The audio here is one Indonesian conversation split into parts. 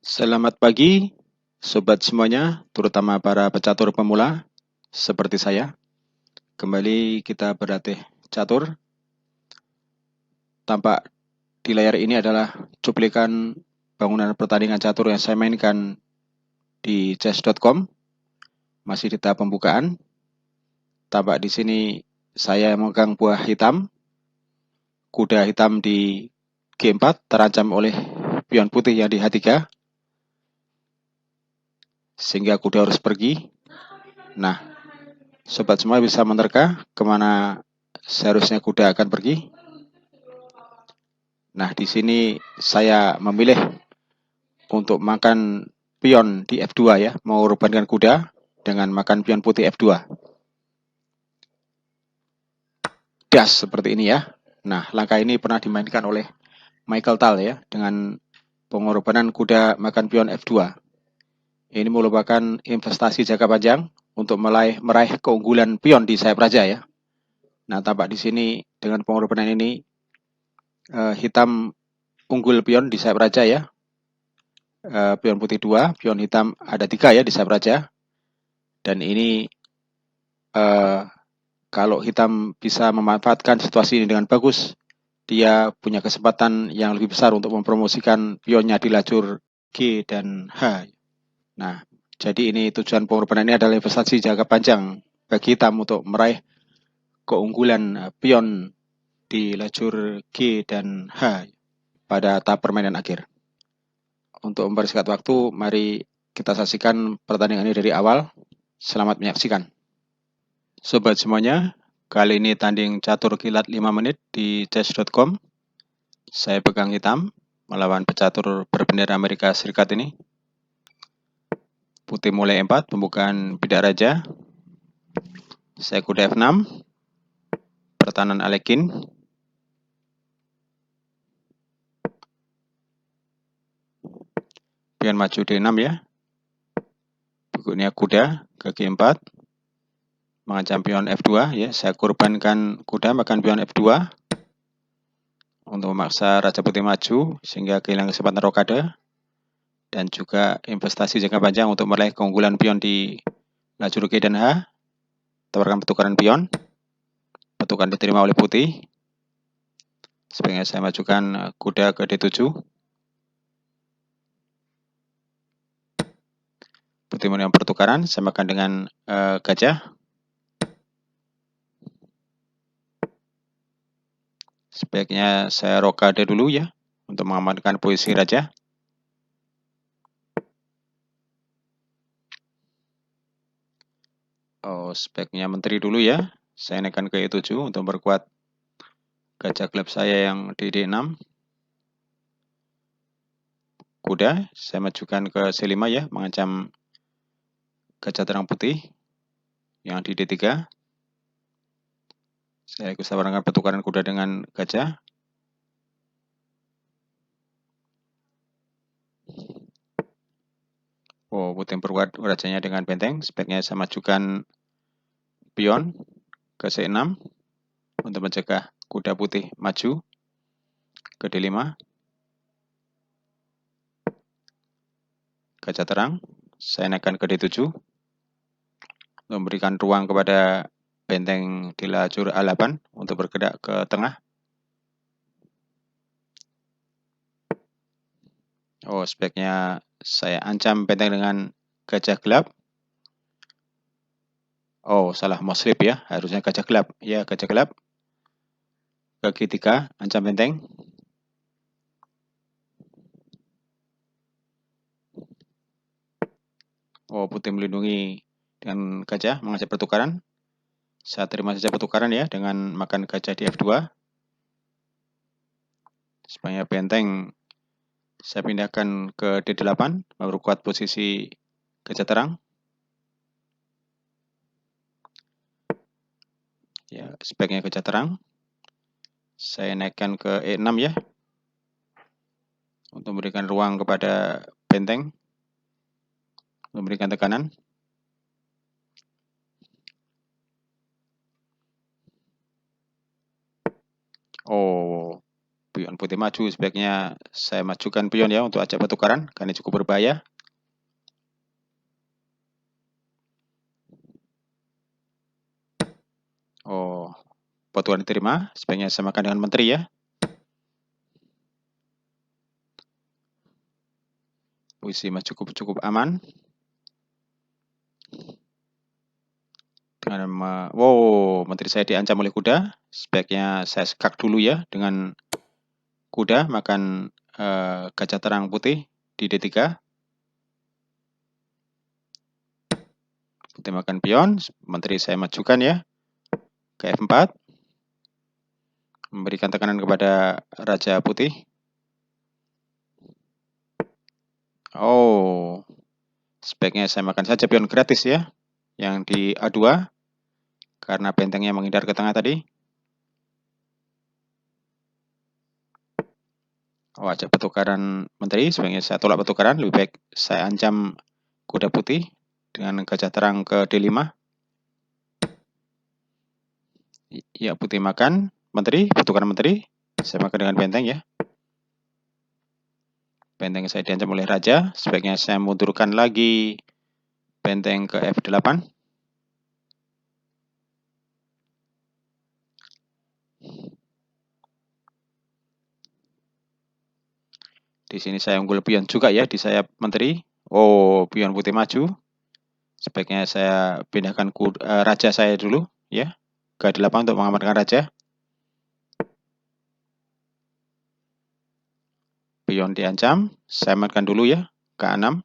Selamat pagi, sobat semuanya, terutama para pecatur pemula seperti saya. Kembali kita berlatih catur. Tampak di layar ini adalah cuplikan bangunan pertandingan catur yang saya mainkan di chess.com. Masih di tahap pembukaan. Tampak di sini saya memegang buah hitam. Kuda hitam di G4 terancam oleh pion putih yang di H3. Sehingga kuda harus pergi. Nah, sobat semua bisa menerka kemana seharusnya kuda akan pergi. Nah, di sini saya memilih untuk makan pion di F2 ya, mengorbankan kuda dengan makan pion putih F2. Das seperti ini ya. Nah, langkah ini pernah dimainkan oleh Michael Tal ya, dengan pengorbanan kuda makan pion F2. Ini merupakan investasi jangka panjang untuk meraih keunggulan pion di sayap raja ya. Nah, tampak di sini dengan pengorbanan ini hitam unggul pion di sayap raja ya. Pion putih 2, pion hitam ada 3 ya di sayap raja. Dan ini kalau hitam bisa memanfaatkan situasi ini dengan bagus, dia punya kesempatan yang lebih besar untuk mempromosikan pionnya di lajur G dan H. Nah, jadi ini tujuan pengorbanan ini adalah investasi jangka panjang bagi hitam untuk meraih keunggulan pion di lajur G dan H pada tahap permainan akhir. Untuk mempersingkat waktu, mari kita saksikan pertandingan ini dari awal. Selamat menyaksikan. Sobat semuanya, kali ini tanding catur kilat 5 menit di chess.com. Saya pegang hitam melawan pecatur berbendera Amerika Serikat ini. Putih mulai 4, pembukaan bidak raja. Saya kuda F6. Pertahanan Alekin. Pion maju D6 ya. Berikutnya kuda ke G4. Mengancam pion F2 ya. Saya korbankan kuda makan pion F2 untuk memaksa raja putih maju sehingga kehilangan kesempatan rokade, dan juga investasi jangka panjang untuk meraih keunggulan pion di lajur G dan H. Tawarkan pertukaran pion. Pertukaran diterima oleh putih. Sebaiknya saya majukan kuda ke D7. Putih menerima pertukaran, saya makan dengan gajah. Sebaiknya saya rokade dulu ya, untuk mengamankan posisi raja. Sebaiknya menteri dulu ya. Saya naikkan ke E7 untuk memperkuat gajah klub saya yang di D6. Kuda, saya majukan ke C5 ya, mengancam gajah terang putih yang di D3. Saya ikut sabarkan pertukaran kuda dengan gajah. Putih memperkuat rajanya dengan benteng. Sebaiknya saya majukan pion ke C6 untuk mencegah kuda putih maju ke D5. Gajah terang, saya naikkan ke D7 untuk memberikan ruang kepada benteng di lajur A8 untuk bergerak ke tengah. Sebaiknya saya ancam benteng dengan gajah gelap. Salah, mau slip ya, harusnya gajah gelap. Ya, gajah gelap. Ke G3, ancam benteng. Putih melindungi dengan gajah, mengajak pertukaran. Saya terima saja pertukaran ya, dengan makan gajah di F2. Supaya benteng saya pindahkan ke D8, memperkuat posisi gajah terang. Ya, sebaiknya gajah terang. Saya naikkan ke E6 ya, untuk memberikan ruang kepada benteng, memberikan tekanan. Pion putih maju, sebaiknya saya majukan pion ya untuk ajak pertukaran, karena cukup berbahaya. Oh, pertukaran diterima, sebaiknya samakan dengan menteri ya. Posisi cukup aman. Dengan wow, menteri saya diancam oleh kuda, sebaiknya saya skak dulu ya dengan kuda makan gajah terang putih di D3. Putih makan pion, menteri saya majukan ya ke F4. Memberikan tekanan kepada raja putih. Oh, sebaiknya saya makan saja pion gratis ya, yang di A2, karena bentengnya menghindar ke tengah tadi. Oh, ajak pertukaran menteri, sebaiknya saya tolak pertukaran, lebih baik saya ancam kuda putih dengan gajah terang ke D5. Ya, putih makan menteri, pertukaran menteri, saya makan dengan benteng ya. Benteng saya diancam oleh raja, sebaiknya saya mundurkan lagi benteng ke F8. Di sini saya unggul pion juga ya di sayap menteri. Oh, pion putih maju. Sebaiknya saya pindahkan raja saya dulu ya ke D8 untuk mengamankan raja. Pion diancam, saya amankan dulu ya ke A6.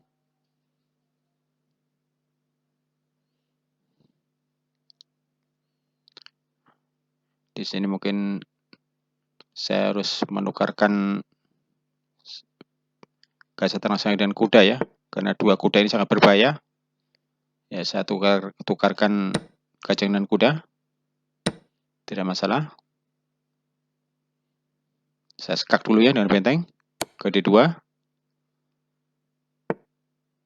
Di sini mungkin saya harus menukarkan gajah terang saya dengan kuda ya, karena dua kuda ini sangat berbahaya. Ya, saya tukarkan gajah dengan kuda, tidak masalah. Saya skak dulu ya dengan benteng ke D2.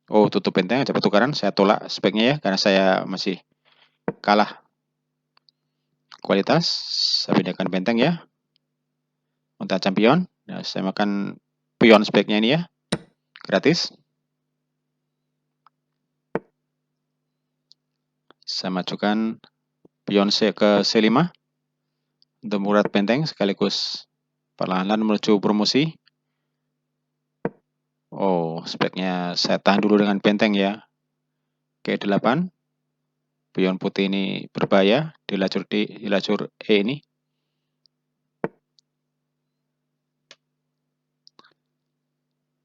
Oh, tutup benteng, ada pertukaran, saya tolak sebaiknya ya, karena saya masih kalah kualitas. Saya pindahkan benteng ya untuk ancam pion. Nah, saya makan pion sebaiknya ini ya, gratis. Saya majukan pion ke C5 untuk mengurat benteng sekaligus perlahan-lahan menuju promosi. Oh, sebaiknya saya tahan dulu dengan benteng ya ke E8. Pion putih ini berbahaya di lacur E ini.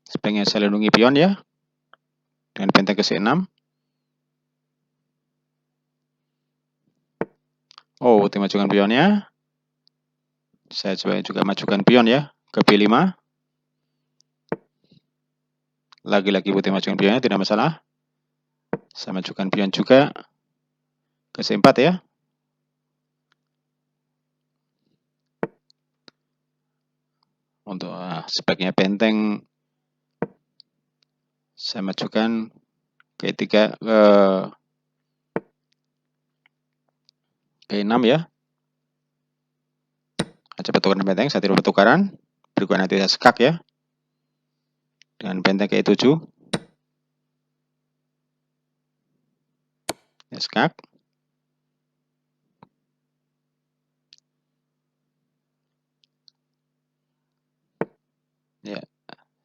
Sebaiknya saya lindungi pion ya dengan benteng ke C6. Oh, putih majukan pionnya. Saya coba juga majukan pion ya ke B5. Lagi-lagi putih majukan pionnya, tidak masalah. Saya majukan pion juga ke C4 ya. Untuk sebaiknya benteng saya majukan ke E3 ke E6 ya. Ada pertukaran benteng, saya tiru pertukaran. Berikutnya nanti saya skak ya. Dengan benteng ke E7. Ya, skak. Ya,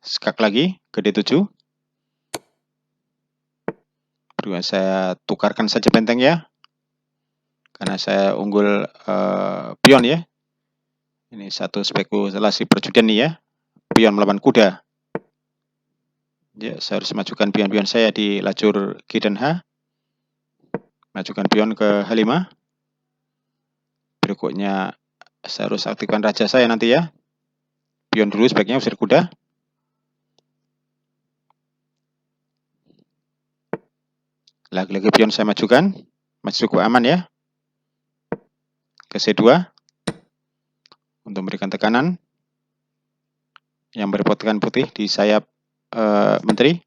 skak lagi ke D7. Berikutnya saya tukarkan saja benteng ya. Karena saya unggul pion ya. Ini satu spekulasi perjudian nih ya. Pion melawan kuda. Ya, saya harus majukan pion-pion saya di lacur G dan H. Majukan pion ke H5. Berikutnya saya harus aktifkan raja saya nanti ya. Pion dulu sebaiknya usir kuda. Lagi-lagi pion saya majukan. Masih cukup aman ya. Ke C2. Untuk memberikan tekanan. Yang berpotkan putih di sayap menteri.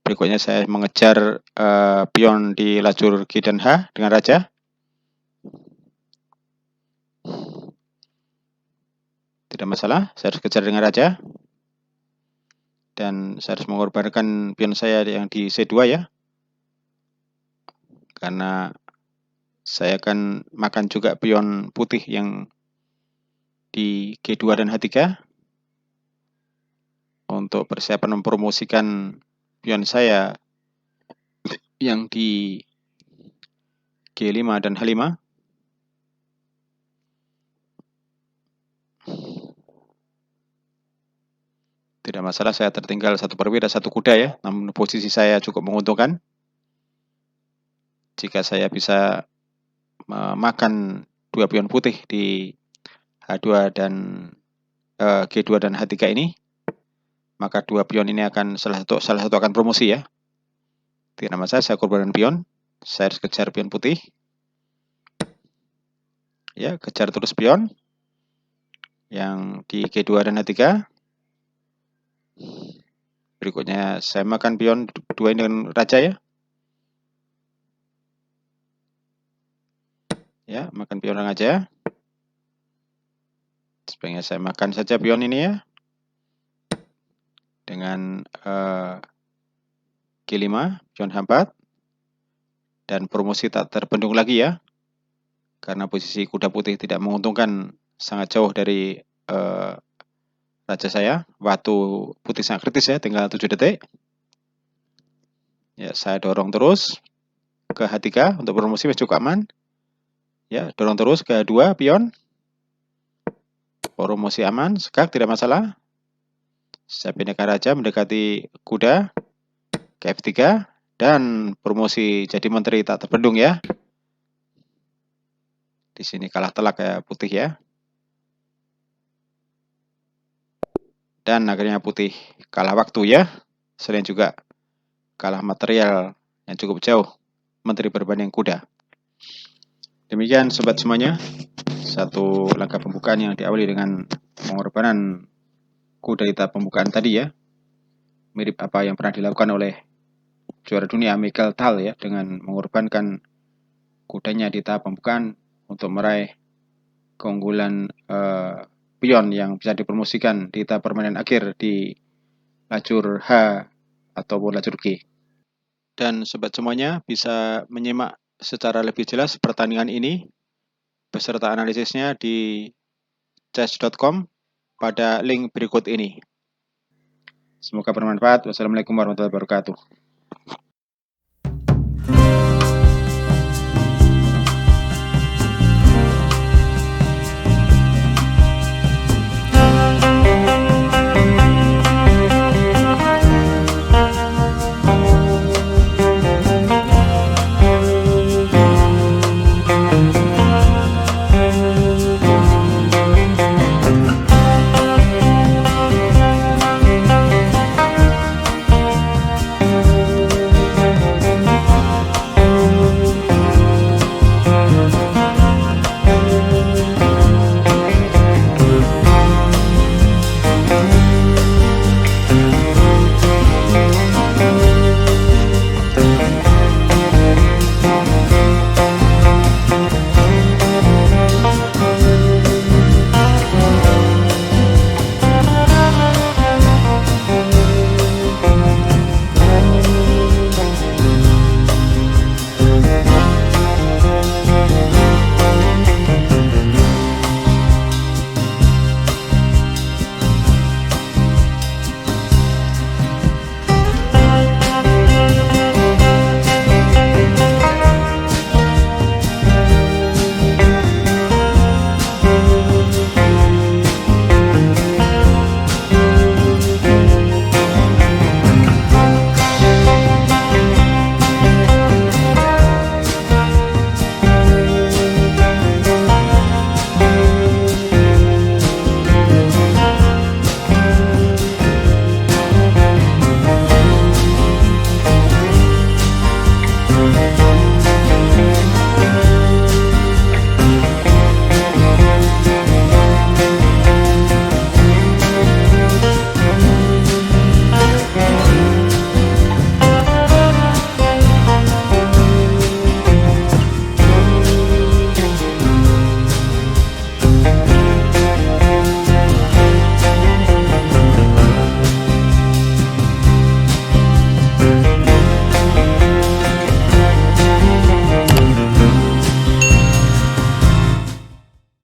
Berikutnya saya mengejar pion di lacur G dan H dengan raja. Tidak masalah, saya harus kejar dengan raja. Dan saya harus mengorbankan pion saya yang di C2 ya. Karena saya akan makan juga pion putih yang di G2 dan H3 untuk persiapan mempromosikan pion saya yang di G5 dan H5. Tidak masalah, saya tertinggal satu perwira, satu kuda ya, namun posisi saya cukup menguntungkan. Jika saya bisa memakan dua pion putih di H2 dan G2 dan H3 ini, maka dua pion ini akan salah satu akan promosi ya. Tidak masalah, saya korbankan pion. Saya harus kejar pion putih. Ya, kejar terus pion yang di G2 dan H3. Berikutnya saya makan pion 2 dengan raja ya. Ya, makan pion dengan raja. Sebaiknya saya makan saja pion ini ya. Dengan G5, pion H4. Dan promosi tak terbendung lagi ya. Karena posisi kuda putih tidak menguntungkan, sangat jauh dari raja saya. Waktu putih sangat kritis ya, tinggal 7 detik. Ya, saya dorong terus ke H3 untuk promosi masih cukup aman. Ya, dorong terus ke H2 pion. Promosi aman, skak tidak masalah. Saya pindahkan raja mendekati kuda ke F3 dan promosi jadi menteri tak terbendung ya. Di sini kalah telak ya putih ya. Dan akhirnya putih kalah waktu ya. Selain juga kalah material yang cukup jauh, menteri berbanding kuda. Demikian sobat semuanya, satu langkah pembukaan yang diawali dengan pengorbanan kuda di tahap pembukaan tadi ya. Mirip apa yang pernah dilakukan oleh juara dunia Michael Tal ya, dengan mengorbankan kudanya di tahap pembukaan untuk meraih keunggulan pion yang bisa dipromosikan di tahap permainan akhir di lajur H ataupun lajur G. Dan sobat semuanya bisa menyimak secara lebih jelas pertandingan ini beserta analisisnya di chess.com pada link berikut ini. Semoga bermanfaat. Wassalamualaikum warahmatullahi wabarakatuh.